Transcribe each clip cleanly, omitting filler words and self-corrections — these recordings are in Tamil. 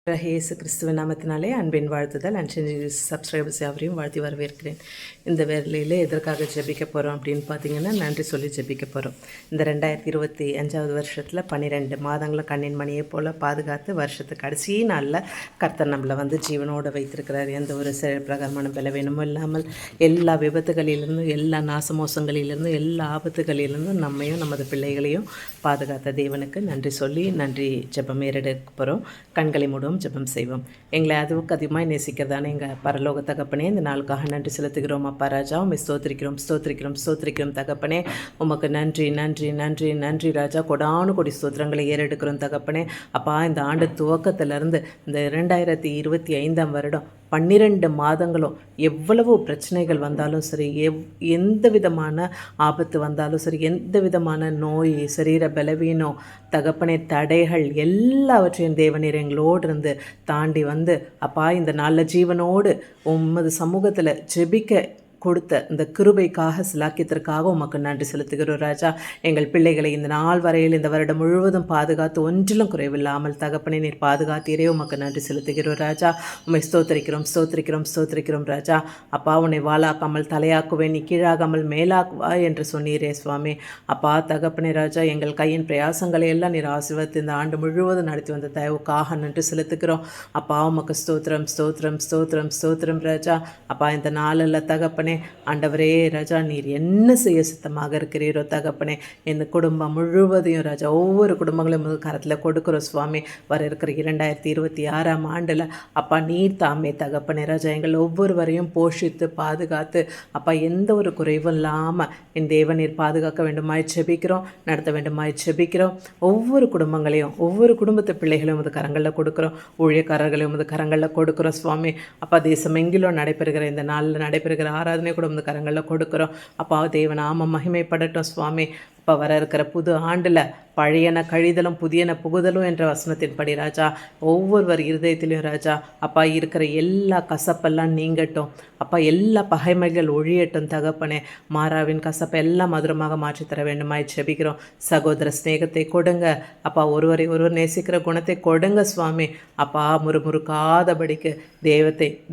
இயேசு கிறிஸ்துவின் நாமத்தினாலே அன்பின் வாழ்த்துதல் அண்ட் சப்ஸ்கிரைபர்ஸ் யாவரையும் வாழ்த்தி வரவேற்கிறேன். இந்த வேலையில் எதற்காக ஜெபிக்க போகிறோம் அப்படின்னு பார்த்தீங்கன்னா, நன்றி சொல்லி ஜெபிக்க போகிறோம். இந்த 2025 வருஷத்தில் 12 மாதங்களும் கண்ணின் மணியை போல் பாதுகாத்து வருஷத்துக்கு கடைசி நாளில் கர்த்தர் நம்மளை ஜீவனோடு வைத்திருக்கிறார். எந்த ஒரு பிரகாரமான பலவீனமும் இல்லாமல் எல்லா விபத்துகளிலிருந்தும், எல்லா நாசமோசங்களிலிருந்தும், எல்லா ஆபத்துகளிலிருந்தும் நம்மையும் நமது பிள்ளைகளையும் பாதுகாத்த தேவனுக்கு நன்றி சொல்லி ஜெபம் ஏறெடுக்க போகிறோம். கண்களை மூடும் ஜெபம் செய்வோம். எங்களை அதுவுக்கு அதிகமாக நேசிக்கிறதான எங்கள் பரலோக தகப்பனே, இந்த நாளுக்காக நன்றி செலுத்துகிறோம். அப்பா ராஜா, உண்மை ஸ்தோத்திரிக்கிறோம் தகப்பனே. உமக்கு நன்றி நன்றி நன்றி நன்றி ராஜா. கொடானு கொடி ஸ்தோத்திரங்களை ஏறெடுக்கிறோம் தகப்பனே. அப்பா, இந்த ஆண்டு துவக்கத்திலிருந்து இந்த 2025 வருடம் 12 மாதங்களும் எவ்வளவு பிரச்சனைகள் வந்தாலும் சரி, எந்த விதமான ஆபத்து வந்தாலும் சரி, எந்த விதமான நோய், சரீர பலவீனம், தகப்பனே, தடைகள் எல்லாவற்றையும் தேவனீர் எங்களோடு இருந்து தாண்டி அப்பா, இந்த நல்ல ஜீவனோடு உமது சமூகத்தில் ஜெபிக்க கொடுத்த இந்த கிருபைக்காக, சிலாக்கியத்திற்காக உமக்கு நன்றி செலுத்துகிறோம் ராஜா. எங்கள் பிள்ளைகளை இந்த நாள் வரையில், இந்த வருடம் முழுவதும் பாதுகாத்து ஒன்றிலும் குறைவில்லாமல் தகப்பனை நீர் பாதுகாத்தீரே, உமக்கு நன்றி செலுத்துகிறோம் ராஜா. உம்மை ஸ்தோத்திரிக்கிறோம் ராஜா. அப்பா, உன்னை வாளாக்காமல் தலையாக்குவேன், நீ கீழாகாமல் மேலாக்குவா என்று சொன்னீரே சுவாமி. அப்பா தகப்பனே ராஜா, எங்கள் கையின் பிரயாசங்களை எல்லாம் நீர் ஆசீர்வதித்து இந்த ஆண்டு முழுவதும் நடத்தி வந்த தயவுக்காக நன்றி செலுத்துகிறோம். அப்பா, உமக்கு ஸ்தோத்திரம் ராஜா. அப்பா, இந்த நாளில் தகப்பனே ஆண்டவரே ராஜா, நீர் என்ன செய்ய சித்தமாக இருக்கிறீரோ தகப்பனே, இந்த குடும்பம் முழுவதையும் ராஜா, ஒவ்வொரு குடும்பங்களையும் கரத்தில் கொடுக்குறோம் சுவாமி. வர இருக்கிற 2026 ஆண்டில் அப்பா, நீர் தாமே தகப்பனே ராஜா, எங்கள் ஒவ்வொருவரையும் போஷித்து பாதுகாத்து அப்பா, எந்த ஒரு குறைவும் இல்லாமல் என் தேவன் நீர் பாதுகாக்க வேண்டுமாய் செபிக்கிறோம், நடத்த வேண்டுமாய் செபிக்கிறோம். ஒவ்வொரு குடும்பங்களையும், ஒவ்வொரு குடும்பத்து பிள்ளைகளையும் உமது கரங்களில் கொடுக்குறோம், ஊழியக்காரர்களையும் உமது கரங்களில் கொடுக்குறோம் சுவாமி. அப்பா, தேசம் எங்கிலும் நடைபெறுகிற இந்த நாளில் நடைபெறுகிற ஆராதனை கூட உமது கரங்களில் கொடுக்குறோம். அப்பா, தேவநாமம் மகிமைப்படட்டும் சுவாமி. அப்போ வர இருக்கிற புது ஆண்டில் பழையன கழிதலும் புதியன புகுதலும் என்ற வசனத்தின்படி ராஜா, ஒவ்வொருவர் இருதயத்திலையும் ராஜா அப்பா இருக்கிற எல்லா கசப்பெல்லாம் நீங்கட்டும் அப்பா, எல்லா பகைமைகள் ஒழியட்டும் தகப்பனே. மாறாவின் கசப்பை எல்லாம் மதுரமாக மாற்றித்தர வேண்டுமாய் செபிக்கிறோம். சகோதர ஸ்நேகத்தை கொடுங்க அப்பா, ஒருவரை ஒருவர் நேசிக்கிற குணத்தை கொடுங்க சுவாமி. அப்பா, முறுமுறுக்காதபடிக்கு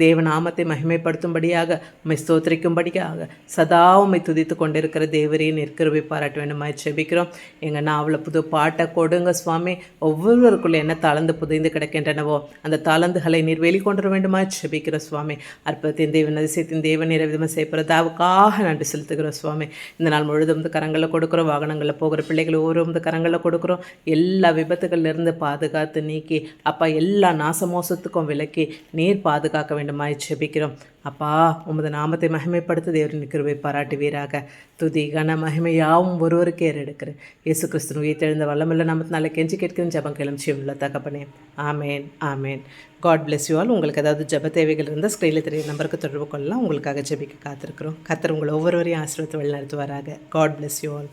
தேவநாமத்தை மகிமைப்படுத்தும்படியாக, உம்மை ஸ்தோத்திரிக்கும்படியாக, சதா உம்மை துதித்து கொண்டிருக்கிற தேவரே நீர் கிருபை பாராட்ட வேண்டுமாய் செபிக்கிறோம். எங்கள் நாவல புது பாட்டை கொடுங்க சுவாமி. ஒவ்வொருவருக்குள்ளே என்ன தாளந்து புதைந்து கிடக்கின்றனவோ அந்த தாளந்துகளை நீர் வெளிக்கொண்டு வேண்டுமாய் செபிக்கிற சுவாமி. அற்பத்தின் தேவன், அதிசயத்தின் தேவன் நீர் விதமாக செய்யப்படுறதாவுக்காக நன்றி செலுத்துகிறோம் சுவாமி. இந்த நாள் முழுதும் கரங்களில் கொடுக்குறோம். வாகனங்களில் போகிற பிள்ளைகள் ஒவ்வொரு கரங்களில் கொடுக்குறோம். எல்லா விபத்துகளிலிருந்து பாதுகாத்து நீக்கி அப்பா, எல்லா நாசமோசத்துக்கும் விலக்கி நீர் பாதுகாக்க வேண்டுமாய் செபிக்கிறோம். அப்பா, உமது நாமத்தை மகிமைப்படுத்த தேவரின் கிருபை பாராட்டுவீராக. துதி கன மகிமை யாவும் ஒருவருக்கே ஏறெடுக்கிறேன். இயேசு கிறிஸ்துவின் உயிர்த்தெழுந்த வல்லமுள்ள நாமத்தினால கெஞ்சி கேட்கிறேன் ஜெபம் கேளும் ஜீவனுள்ள தகப்பனே. ஆமேன் ஆமேன். God bless you all. உங்களுக்கு ஏதாவது ஜெப தேவைகள் இருந்தால் ஸ்க்ரீனில் தெரிய நம்பருக்கு தொடர்பு கொள்ளலாம். உங்களுக்காக ஜெபிக்க காத்திருக்கிறோம். கர்த்தர் உங்களை ஒவ்வொருவரையும் ஆசீர்வதித்து வழிநடத்துவாராக. God bless you all.